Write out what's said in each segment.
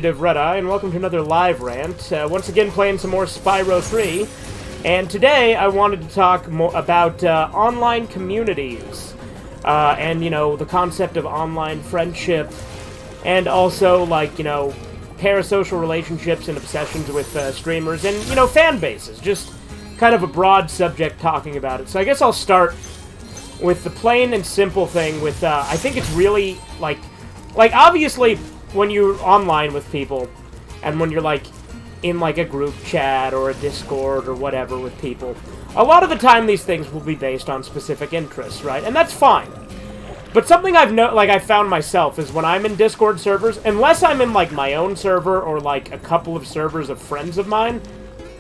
Red Eye, and welcome to another live rant. Once again, playing some more Spyro 3, and today I wanted to talk more about online communities, and the concept of online friendship, and also parasocial relationships and obsessions with streamers, and fan bases. Just kind of a broad subject talking about it. So I guess I'll start with the plain and simple thing. With I think it's really like obviously, when you're online with people, and when you're, in, a group chat or a Discord or whatever with people, a lot of the time these things will be based on specific interests, right? And that's fine. But something I've found myself is when I'm in Discord servers, unless I'm in, my own server or, a couple of servers of friends of mine,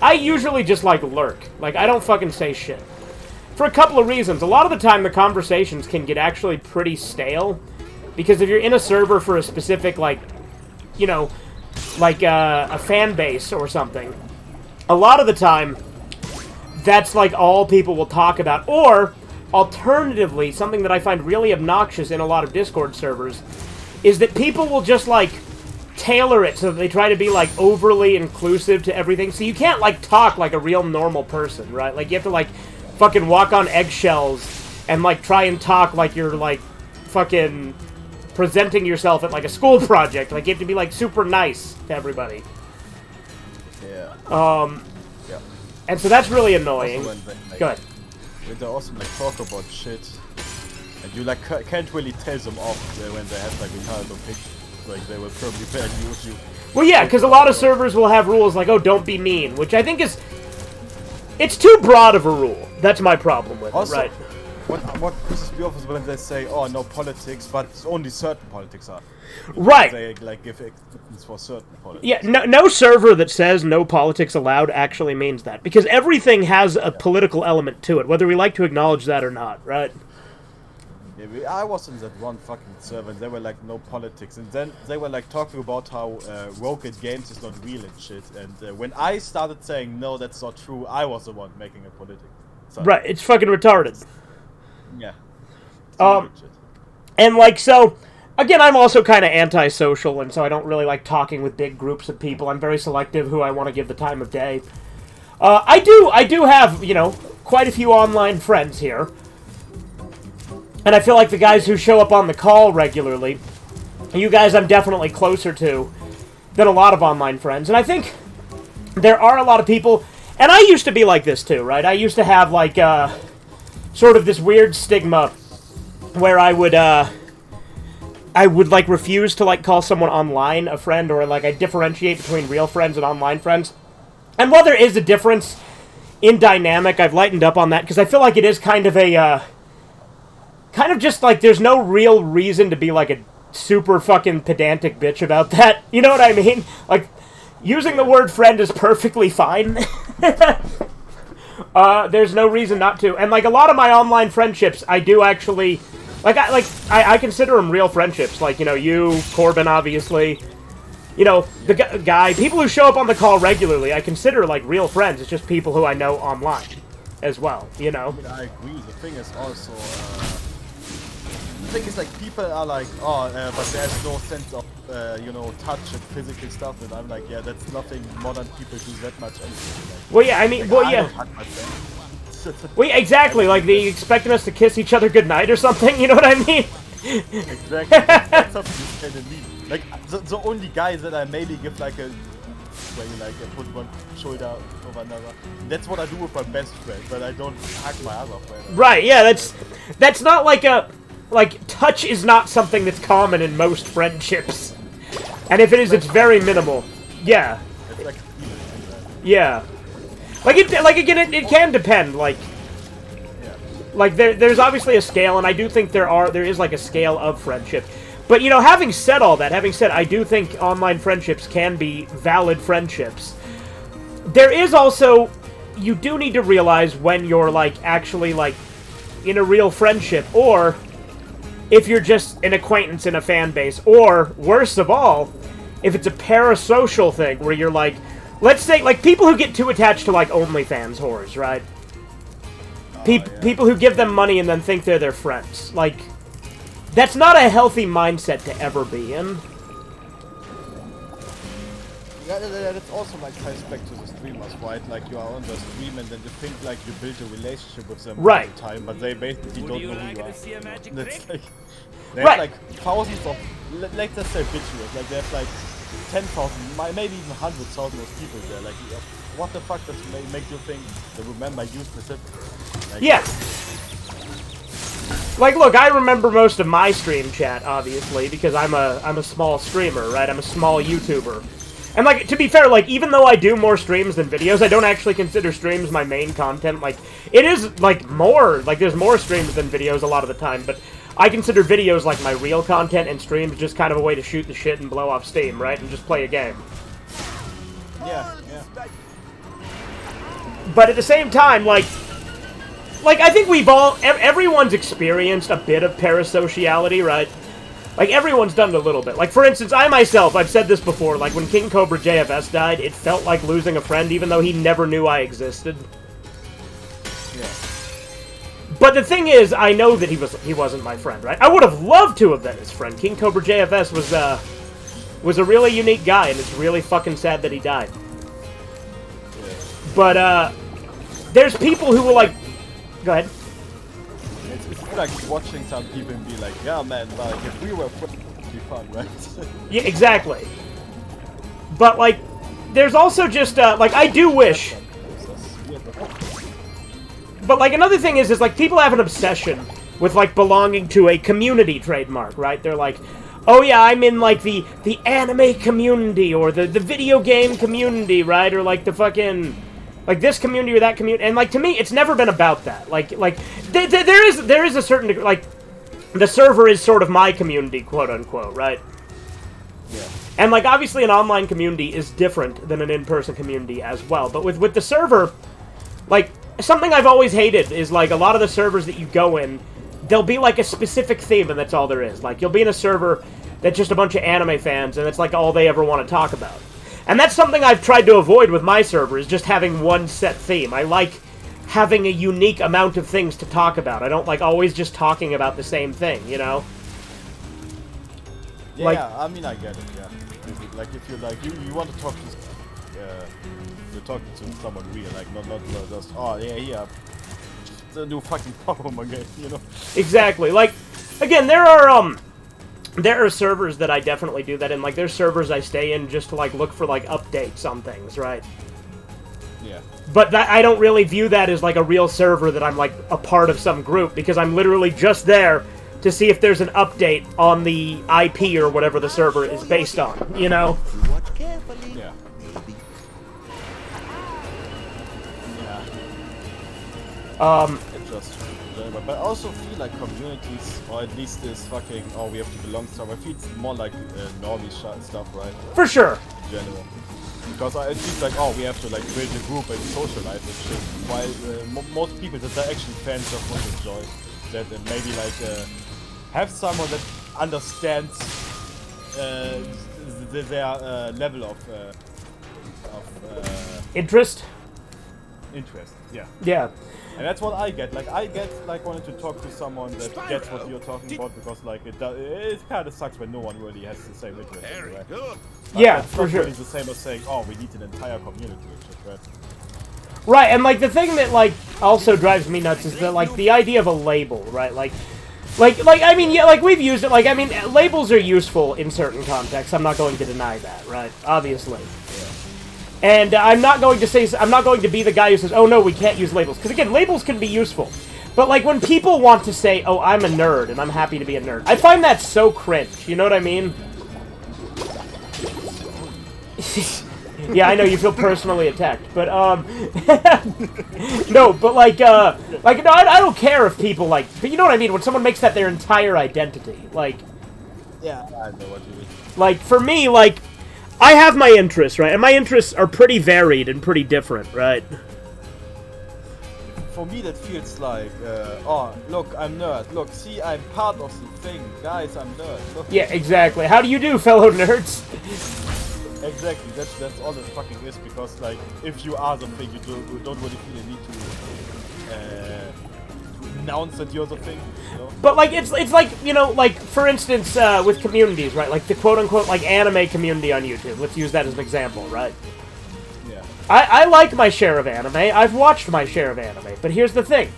I usually just, lurk. I don't fucking say shit. For a couple of reasons. A lot of the time, the conversations can get actually pretty stale. Because if you're in a server for a specific, a fan base or something, a lot of the time, that's, all people will talk about. Or, alternatively, something that I find really obnoxious in a lot of Discord servers, is that people will just, tailor it so that they try to be, overly inclusive to everything. So you can't, talk like a real normal person, right? You have to, fucking walk on eggshells and, try and talk like you're, fucking presenting yourself at, a school project. You have to be, super nice to everybody. Yeah. Yeah. And so that's really annoying. Also when Go ahead. When they also, talk about shit, and you, can't really tell them off when they have, a kind of picture. They will probably bad use you. Well, yeah, because a lot of servers will have rules oh, don't be mean, which I think is... It's too broad of a rule. That's my problem with Also, it, right? What pisses me off is when they say, oh, no politics, but only certain politics are. Right. They, give acceptance for certain politics. Yeah, no server that says no politics allowed actually means that. Because everything has a political element to it, whether we like to acknowledge that or not, right? Yeah, I was in that one fucking server, and they were no politics, and then they were talking about how Rocket Games is not real and shit, and when I started saying, no, that's not true, I was the one making a politic. So, right, it's fucking retarded. Yeah. And so, again, I'm also kind of antisocial, and so I don't really like talking with big groups of people. I'm very selective who I want to give the time of day. I do have, quite a few online friends here. And I feel like the guys who show up on the call regularly, you guys I'm definitely closer to than a lot of online friends. And I think there are a lot of people, and I used to be like this too, right? I used to have, sort of this weird stigma where I would refuse to, call someone online a friend, or, I differentiate between real friends and online friends. And while there is a difference in dynamic, I've lightened up on that, because I feel like it is kind of a, there's no real reason to be, a super fucking pedantic bitch about that. You know what I mean? Using the word friend is perfectly fine. There's no reason not to. And, a lot of my online friendships, I do actually... I consider them real friendships. You, Corbin, obviously. The guy... People who show up on the call regularly, I consider, real friends. It's just people who I know online as well, I mean, I agree. The thing is also... the thing is, people are but there's no sense of, touch and physical stuff, and I'm yeah, that's nothing modern people do that much anyway. Well, yeah, I mean, yeah. Don't hug my friend. Well, yeah, exactly, they expecting us to kiss each other goodnight or something, you know what I mean? Exactly, that's something you kind of need. The only guy that I maybe give, where you, put one shoulder over another. That's what I do with my best friend, but I don't hug my other friend. Right, yeah, that's not touch is not something that's common in most friendships. And if it is, it's very minimal. Yeah. It's yeah. Again, it can depend, there's obviously a scale, and I do think there is, a scale of friendship. But, having said all that, I do think online friendships can be valid friendships. There is also, you do need to realize when you're, actually, in a real friendship, or if you're just an acquaintance in a fan base, or, worst of all, if it's a parasocial thing where you're let's say, people who get too attached to, OnlyFans whores, right? People who give them money and then think they're their friends. That's not a healthy mindset to ever be in. That's also like ties back to the streamers, right? Like you are on the stream and then you think like you build a relationship with them Right. all the time, but they basically don't know who you are. That's like they Right. have like thousands of, let's just say bitches, like they have like 10,000, maybe even 100,000 of people there. Like, what the fuck does make you think they remember you specifically? Like, Yeah. Like, look, I remember most of my stream chat, obviously, because I'm a small streamer, right? I'm a small YouTuber. And, like, to be fair, like, even though I do more streams than videos, I don't actually consider streams my main content. Like, it is, like, more, like, there's more streams than videos a lot of the time, but I consider videos, like, my real content, and streams just kind of a way to shoot the shit and blow off steam, right? And just play a game. Yeah. But at the same time, like, I think we've all, everyone's experienced a bit of parasociality, right? Like, everyone's done it a little bit. Like, for instance, I myself, I've said this before, like, when King Cobra JFS died, it felt like losing a friend, even though he never knew I existed. Yeah. But the thing is, I know that he wasn't my friend, right? I would have loved to have been his friend. King Cobra JFS was a really unique guy, and it's really fucking sad that he died. Yeah. But, there's people who will, like... Go ahead. It's like watching some people and be like, yeah, man, like, if we were friends, it would be fun, right? Yeah, exactly. But, like, there's also just, like, I do wish... But, like, another thing is, like, people have an obsession with, like, belonging to a community trademark, right? They're like, oh, yeah, I'm in, like, the anime community, or the video game community, right? Or, like, the fucking... Like, this community or that community, and, like, to me, it's never been about that. Like, there is a certain degree, like, the server is sort of my community, quote-unquote, right? Yeah. And, like, obviously an online community is different than an in-person community as well. But with the server, like, something I've always hated is, like, a lot of the servers that you go in, there'll be, like, a specific theme, and that's all there is. Like, you'll be in a server that's just a bunch of anime fans, and it's, like, all they ever want to talk about. And that's something I've tried to avoid with my server, is just having one set theme. I like having a unique amount of things to talk about. I don't like always just talking about the same thing, you know? Yeah, like, I mean, I get it, yeah. Like, if you like, you want to talk to, you're talking to someone real, like, not just, oh, yeah, the new fucking Pokemon game, you know? Exactly. Like, again, there are servers that I definitely do that in. Like, there's servers I stay in just to, like, look for, like, updates on things, right? Yeah. But that, I don't really view that as, like, a real server that I'm, like, a part of some group, because I'm literally just there to see if there's an update on the IP or whatever the server is based on, you know? Yeah. It just... But I also feel like communities, or at least this fucking, oh, we have to belong to somewhere, I feel it's more like normie stuff, right? For sure. In general. Because it feels like, oh, we have to like build a group and socialize and shit. While most people that are actually fans just want to enjoy that, and maybe like have someone that understands their level of Interest? interest. Yeah. Yeah. And that's what I get. Like, I get like wanting to talk to someone that gets what you're talking about, because like it kind of sucks when no one really has the same interest. Right? Yeah, it's for not sure. really the same as saying, oh, we need an entire community, right? Right, and like the thing that like also drives me nuts is that like the idea of a label, right? Like I mean, yeah, like we've used it. Like, I mean, labels are useful in certain contexts. I'm not going to deny that, right? Obviously. And I'm not going to be the guy who says, oh no, we can't use labels. Because again, labels can be useful. But like when people want to say, oh, I'm a nerd and I'm happy to be a nerd, I find that so cringe, you know what I mean? Yeah, I know you feel personally attacked, but no, but like no, I don't care if people like, but you know what I mean, when someone makes that their entire identity, like, yeah, I know what you mean. Like, for me, like, I have my interests, right? And my interests are pretty varied and pretty different, right? For me, that feels like, oh, look, I'm nerd. Look, see, I'm part of the thing. Guys, I'm nerd. Look. Yeah, exactly. How do you do, fellow nerds? Exactly. That's all it fucking is. Because, like, if you are the thing, you don't really feel the need to announce that you're the thing. You know? But like it's like, you know, like for instance with communities, right? Like the quote unquote like anime community on YouTube. Let's use that as an example, right? Yeah. I like my share of anime. I've watched my share of anime. But here's the thing.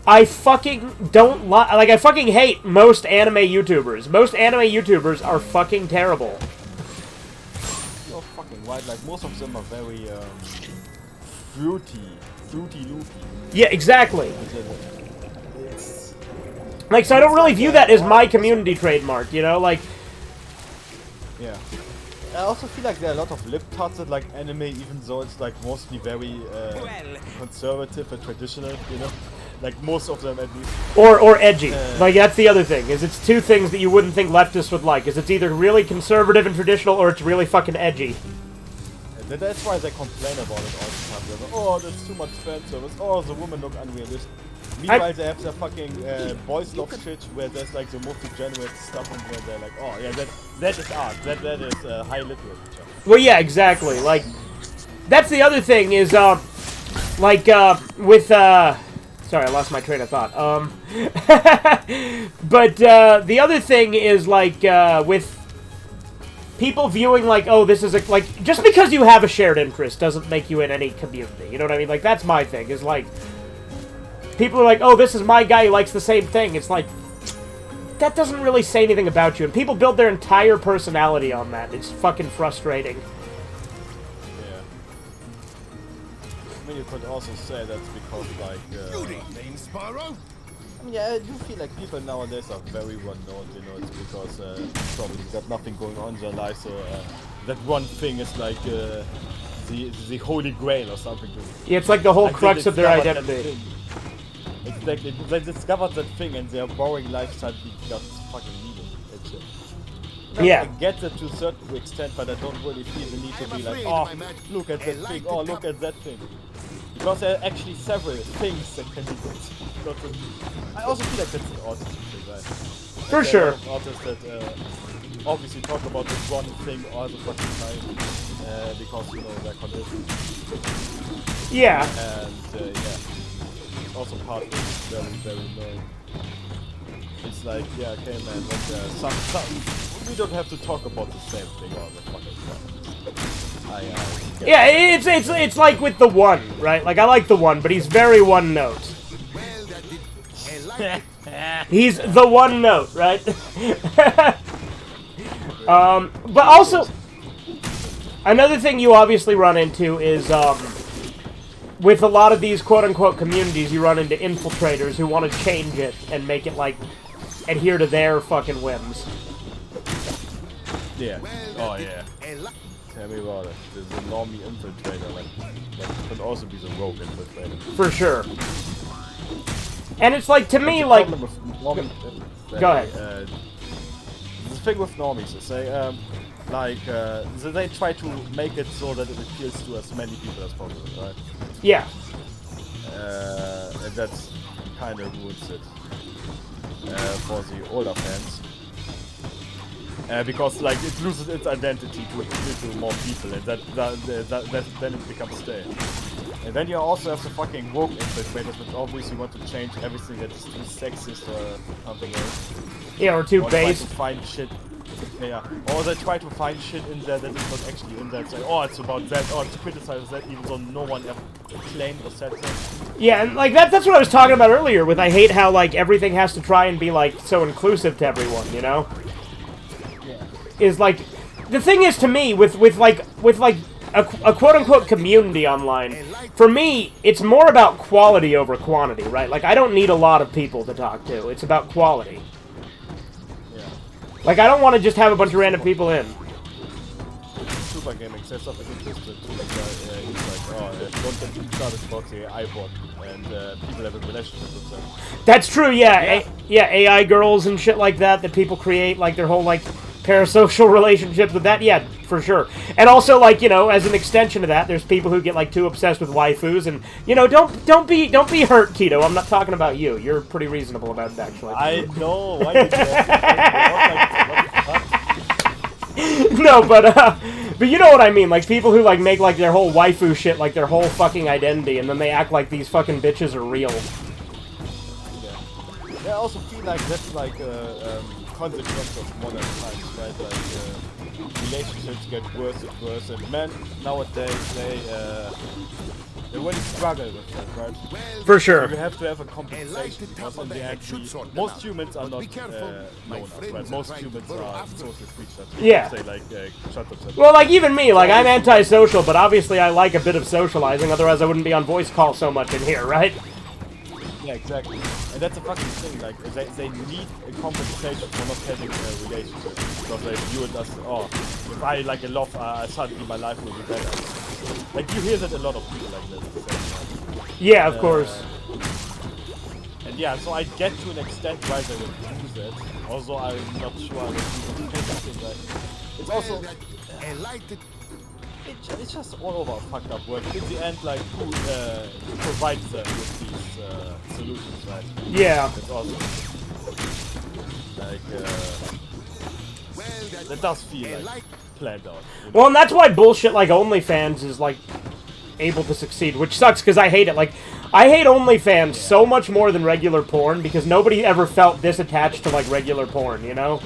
I fucking don't like I fucking hate most anime YouTubers. Most anime YouTubers are fucking terrible. You're fucking right. Like most of them are very fruity loopy. Yeah, exactly. It's, Like, so I don't really view that as my community trademark, you know? Like, yeah. I also feel like there are a lot of lip tarts that like anime, even though it's like mostly very conservative and traditional, you know? Like most of them at least. or edgy. Like, that's the other thing, is it's two things that you wouldn't think leftists would like, is it's either really conservative and traditional, or it's really fucking edgy. And that's why they complain about it all the time. They're like, oh, there's too much fan service. Oh, the women look unrealistic. Meanwhile, they have their fucking boys love shit where there's like the most degenerate stuff and where they're like, oh yeah, that is art. That is high literature. Well, yeah, exactly. Like, that's the other thing is, with, sorry, I lost my train of thought. But, the other thing is, like, with people viewing, like, oh, this is a, like, just because you have a shared interest doesn't make you in any community. You know what I mean? Like, that's my thing, is, like, people are like, oh, this is my guy who likes the same thing. It's like, that doesn't really say anything about you. And people build their entire personality on that. It's fucking frustrating. Yeah. I mean, you could also say that's because, like, I mean, yeah, I do feel like people nowadays are very well known, you know, it's because probably got nothing going on in their life, so that one thing is like the holy grail or something. Yeah, it's like the whole like crux of their identity. Exactly, they discovered that thing and their boring lifestyle got fucking needed. It's, yeah. I get that to a certain extent, but I don't really feel the need to be like, oh, look at that thing, oh, look at that thing. Because there are actually several things that can be good. I also feel like that's an autism thing, right? For sure. Artists that obviously talk about this one thing all the fucking time because, you know, their condition. Yeah. And, yeah. Also part of it is very, very annoying. It's like, yeah, okay, man, but some we don't have to talk about the same thing all the fucking time. Yeah, it's like with the One, right? Like, I like the One, but he's very one note. He's the one note, right? But also, another thing you obviously run into is, with a lot of these quote-unquote communities, you run into infiltrators who want to change it and make it, like, adhere to their fucking whims. Yeah. Oh, yeah. Tell me about it. The normie infiltrator, like, could also be the rogue infiltrator. For sure. And it's like, to me, like... Normie, go ahead. The thing with normies is they try to make it so that it appeals to as many people as possible, right? Yeah. And that's kind of ruins it for the older fans. Because like it loses its identity to appeal to more people, and then it becomes stale. And then you also have the fucking woke infiltrators, which obviously want to change everything that is too sexist or something else. Yeah, or too base. Try to find shit. Yeah, or they try to find shit in there that is not actually in there. It's like, oh, it's about that, or it's criticizes that, even though no one ever claimed or said that. Yeah, and like that's what I was talking about earlier. With I hate how like everything has to try and be like so inclusive to everyone, you know? Yeah. Is like the thing is to me with a quote-unquote community online, for me, it's more about quality over quantity, right? Like, I don't need a lot of people to talk to. It's about quality. Yeah. Like, I don't want to just have a bunch of random people in. Super Gaming says something interesting too. He's like, oh, don't get too started about the iBot, and people have a relationship with them. That's true, yeah. AI girls and shit like that people create, like, their whole, like, parasocial relationships with that, yeah, for sure. And also, like, you know, as an extension of that, there's people who get like too obsessed with waifus, and you know, don't be hurt, Keto. I'm not talking about you. You're pretty reasonable about it, actually. I know. Why did you have to No, but you know what I mean. Like people who like make like their whole waifu shit like their whole fucking identity, and then they act like these fucking bitches are real. Yeah. I also feel like that's like a consequence of modern times, right? Like relationships get worse and worse, and men nowadays they really struggle with that, right? For sure. So you have to have a compensation because in the end, most humans are not loners, right? Most humans are social creatures. Yeah. Say like shut up. Well, like even me, like I'm antisocial, but obviously I like a bit of socializing. Otherwise, I wouldn't be on voice call so much in here, right? Yeah, exactly. And that's a fucking thing. Like they need a compensation for not having a relationship because they view it as, oh, if I like a love, suddenly my life will be better. Like you hear that a lot of people like that. Yeah, of course. And yeah, so I get to an extent why they would use it. Also, I'm not sure I would use it. Like, it's also it's just all over fucked up work. In the end, like who provides them with these solutions, right? Yeah. It's awesome. Like that does feel like planned out. You know? Well, and that's why bullshit like OnlyFans is like able to succeed, which sucks because I hate it. Like, I hate OnlyFans so much more than regular porn because nobody ever felt this attached to like regular porn, you know?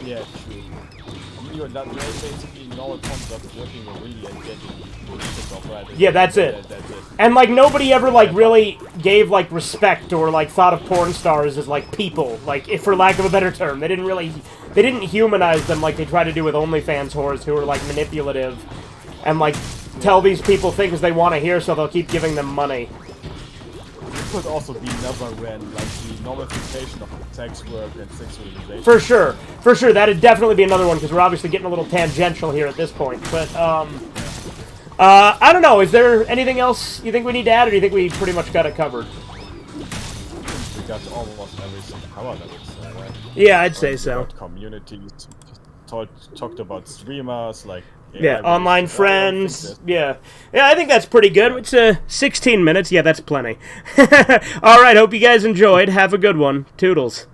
Yeah, true. You're not basically no one comes up working really and getting shit off, right? Yeah, that's it. That's it. And like nobody ever like really gave like respect or like thought of porn stars as like people, like if for lack of a better term. They didn't humanize them like they try to do with OnlyFans whores who are like manipulative and like tell these people things they want to hear so they'll keep giving them money. It could also be never end, like the normification of sex work and sexualization. For sure, that'd definitely be another one because we're obviously getting a little tangential here at this point. But I don't know. Is there anything else you think we need to add, or do you think we pretty much got it covered? We got almost everything covered, I would say, right? Yeah, I'd say so. Communities, talked about streamers, like yeah, online friends. Yeah, I think that's pretty good. It's 16 minutes. Yeah, that's plenty. All right, hope you guys enjoyed. Have a good one. Toodles.